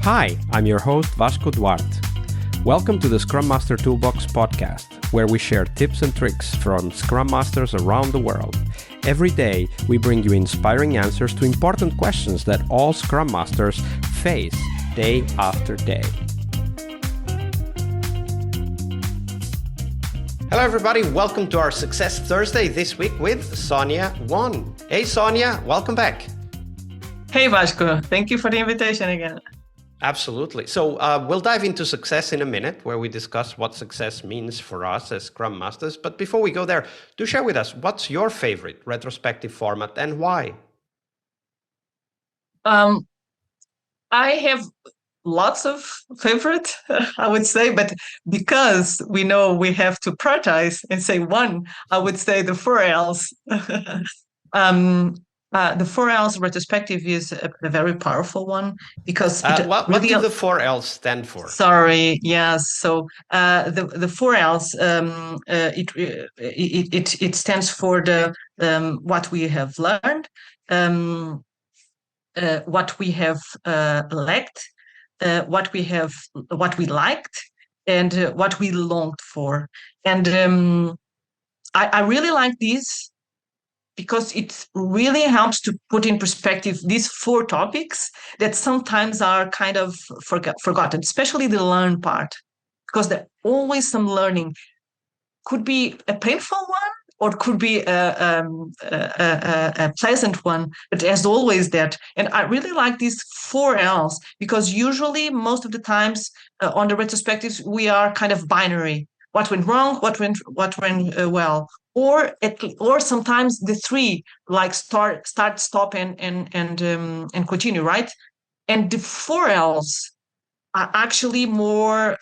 Hi, I'm your host Vasco Duarte. Welcome to the Scrum Master Toolbox podcast, where we share tips and tricks from Scrum Masters around the world. Every day, we bring you inspiring answers to important questions that all Scrum Masters face day after day. Hello everybody, welcome to our Success Thursday this week with Sónia 1. Hey Sónia, welcome back. Hey Vasco, thank you for the invitation again. Absolutely. So we'll dive into success in a minute, where we discuss what success means for us as Scrum Masters. But before we go there, do share with us, what's your favorite retrospective format and why? I have lots of favorite, I would say, but because we know we have to prioritize and say one, I would say the 4Ls. The 4Ls retrospective is a very powerful one because what do the 4Ls stand for? Sorry, yes. So the 4Ls it stands for the what we have learned, what we have lacked, what we liked, and what we longed for. And I really like this because it really helps to put in perspective these 4 topics that sometimes are kind of forgotten, especially the learn part, because there's always some learning. Could be a painful one or it could be a pleasant one, but there's always that. And I really like these 4Ls because usually most of the times on the retrospectives, we are kind of binary. What went wrong, what went well. Or sometimes the 3, like start, stop, and continue, right? And the 4Ls are actually more.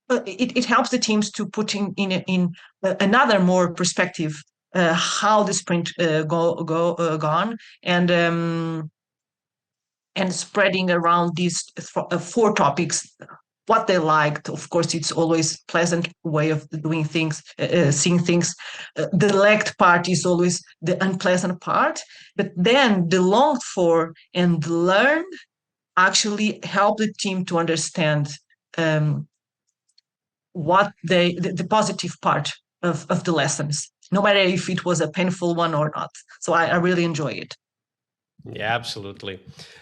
It helps the teams to put in another more perspective how the sprint gone and spreading around these 4 topics. What they liked, of course, it's always pleasant way of doing things, seeing things. The lacked part is always the unpleasant part, but then the longed for and learned actually help the team to understand what the positive part of the lessons, no matter if it was a painful one or not. So I really enjoy it. Yeah, absolutely.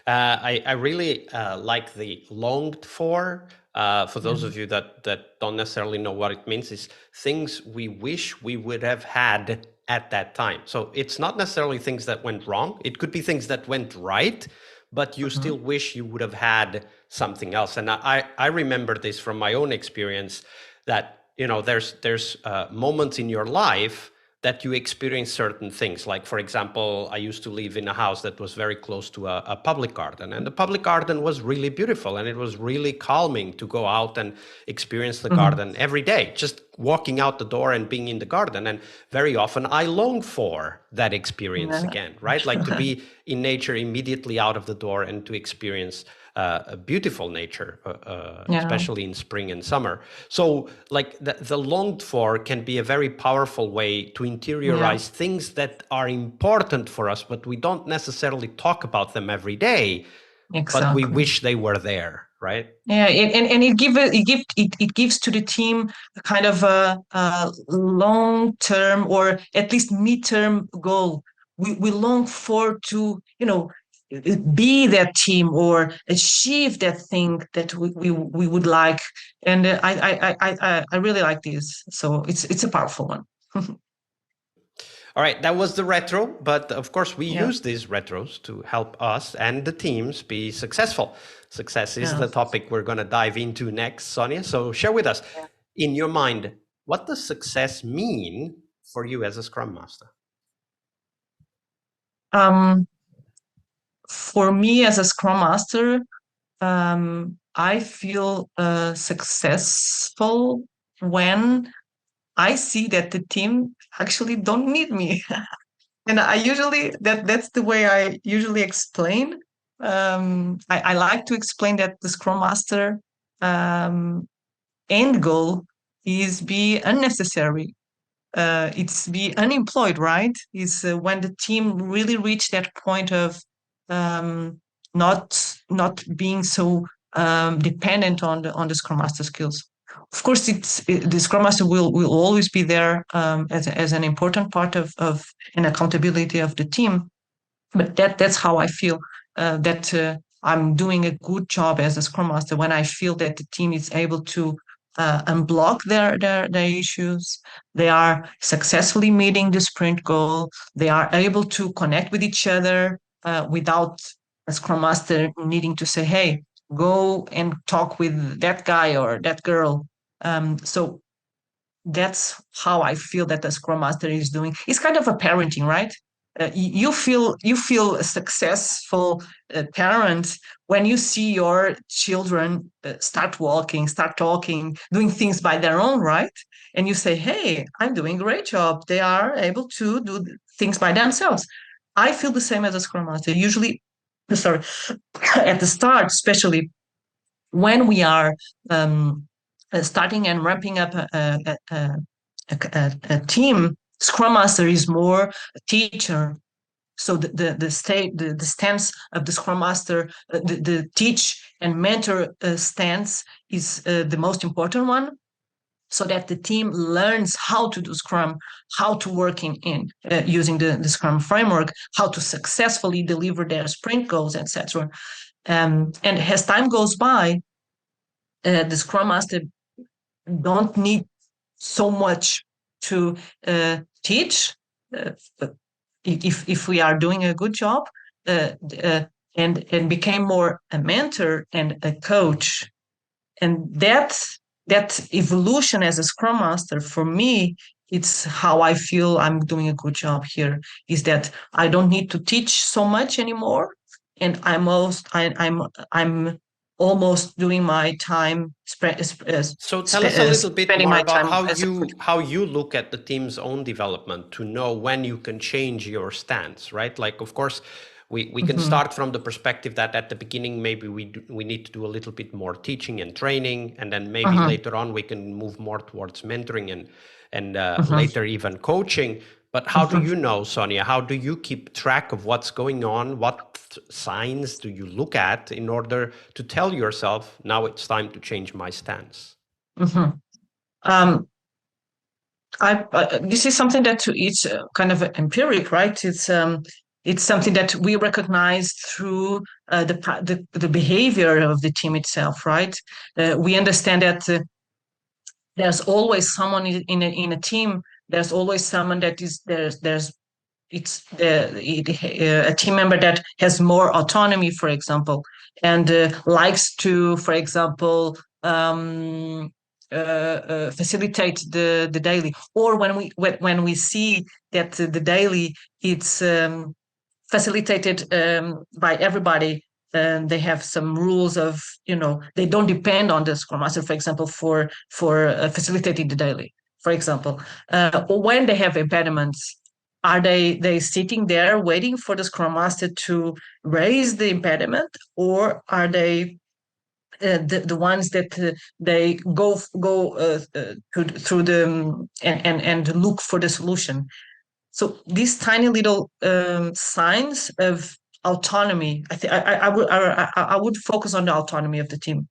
I really like the longed for. For those of you that don't necessarily know what it means, is things we wish we would have had at that time. So it's not necessarily things that went wrong. It could be things that went right, but you still wish you would have had something else. And I remember this from my own experience, that, you know, there's moments in your life that you experience certain things. Like, for example, I used to live in a house that was very close to a public garden, and the public garden was really beautiful, and it was really calming to go out and experience the garden every day, just walking out the door and being in the garden. And very often I long for that experience again, right? Like to be in nature immediately out of the door and to experience a beautiful nature, especially in spring and summer. So like the longed for can be a very powerful way to interiorize things that are important for us, but we don't necessarily talk about them every day, but we wish they were there, right? Yeah, and it gives to the team a kind of a long-term or at least mid-term goal. We long for to, you know, be that team or achieve that thing that we would like, and I really like this. So it's a powerful one. All right, that was the retro, but of course we use these retros to help us and the teams be successful. Success is the topic we're going to dive into next, Sónia. So share with us, in your mind, what does success mean for you as a Scrum Master? For me as a Scrum Master, I feel successful when I see that the team actually don't need me. And I usually, that's the way I usually explain. I like to explain that the Scrum Master end goal is be unnecessary. It's be unemployed, right? Is when the team really reach that point of not not being so dependent on the Scrum Master skills. Of course, the Scrum Master will always be there as an important part of an accountability of the team. But that's how I feel that I'm doing a good job as a Scrum Master when I feel that the team is able to unblock their issues. They are successfully meeting the sprint goal. They are able to connect with each other without a Scrum Master needing to say, "Hey, go and talk with that guy or that girl." So that's how I feel that the Scrum Master is doing. It's kind of a parenting, right? You feel a successful parent when you see your children start walking, start talking, doing things by their own, right? And you say, "Hey, I'm doing a great job. They are able to do things by themselves." I feel the same as a Scrum Master. Usually, sorry, at the start, especially when we are starting and ramping up a team, Scrum Master is more a teacher. So the stance of the Scrum Master, the teach and mentor stance is the most important one, so that the team learns how to do Scrum, how to work in using the Scrum framework, how to successfully deliver their sprint goals, etc. And as time goes by, the Scrum Master don't need so much to teach if we are doing a good job, and became more a mentor and a coach. And that evolution as a Scrum Master, for me, it's how I feel I'm doing a good job here, is that I don't need to teach so much anymore, and I'm almost doing my time So tell us a little bit spending more my about time as a how you look at the team's own development to know when you can change your stance, right? Like, of course, we can Mhm, start from the perspective that at the beginning maybe we need to do a little bit more teaching and training, and then maybe mhm, later on we can move more towards mentoring and mhm, later even coaching. But how do mhm, you know, Sonia? How do you keep track of what's going on? What signs do you look at in order to tell yourself, now it's time to change my stance? mhm. Um, this is something that it's kind of empiric, right? It's something that we recognize through the behavior of the team itself, right? We understand that there's always someone in a team. There's always someone that is there's it's a team member that has more autonomy, for example, and likes to, for example, facilitate the daily. Or when we see that the daily it's facilitated by everybody. And they have some rules of, they don't depend on the Scrum Master, for example, for facilitating the daily. For example, or when they have impediments, are they sitting there waiting for the Scrum Master to raise the impediment, or are they the ones that they go through the and look for the solution? So these tiny little signs of autonomy, I would focus on the autonomy of the team.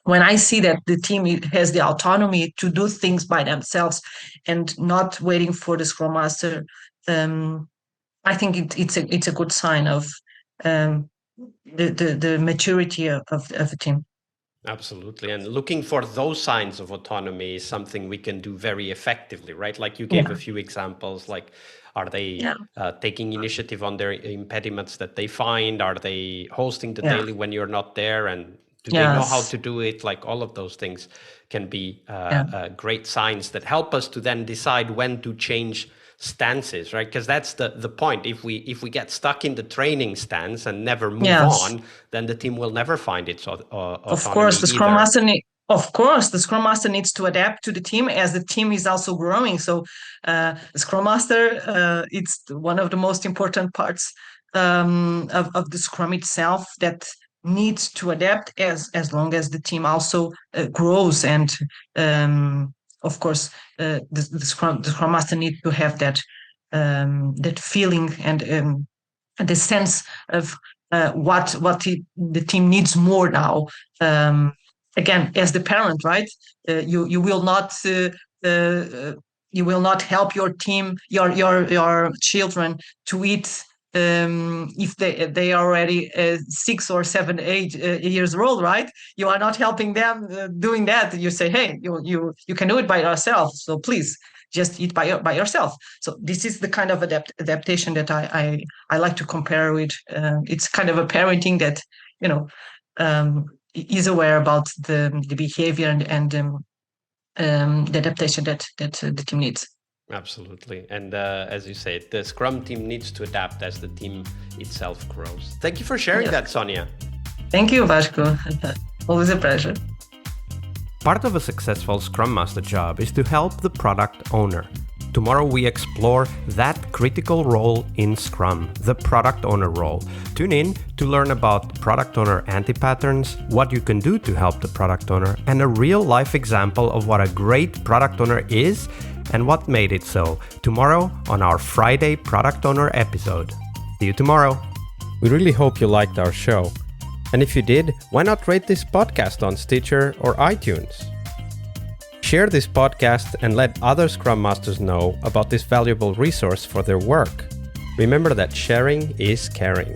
When I see that the team has the autonomy to do things by themselves and not waiting for the Scrum Master, I think it's a good sign of um, the maturity of the team. Absolutely. And looking for those signs of autonomy is something we can do very effectively, right? Like you gave a Yeah, few examples, like are they yeah, taking initiative on their impediments that they find? Are they hosting the yeah, daily when you're not there? And do they know how yes, to do it? Like all of those things can be yeah, great signs that help us to then decide when to change stances, right? Because that's the point. If we get stuck in the training stance and never move yes. on, then the team will never find its Of autonomy course, either. of course, the Scrum Master needs to adapt to the team as the team is also growing. So, the Scrum Master, it's one of the most important parts of the Scrum itself, that needs to adapt as long as the team also grows. And of course, the Scrum Master needs to have that feeling and the sense of the team needs more now. Again, as the parent, right? You will not you will not help your team, your children to eat if they are already 6 or 7, 8 years old, right? You are not helping them doing that. You say, hey, you can do it by yourself. So please just eat by yourself. So this is the kind of adaptation that I like to compare with. It's kind of a parenting that is aware about the behavior and the adaptation that the team needs. Absolutely. And as you say, the Scrum team needs to adapt as the team itself grows. Thank you for sharing that, Sónia. Thank you, Vasco. Always a pleasure. Part of a successful Scrum Master job is to help the product owner. Tomorrow we explore that critical role in Scrum, the product owner role. Tune in to learn about product owner anti-patterns, what you can do to help the product owner, and a real-life example of what a great product owner is and what made it so. Tomorrow on our Friday Product Owner episode. See you tomorrow. We really hope you liked our show. And if you did, why not rate this podcast on Stitcher or iTunes? Share this podcast and let other Scrum Masters know about this valuable resource for their work. Remember that sharing is caring.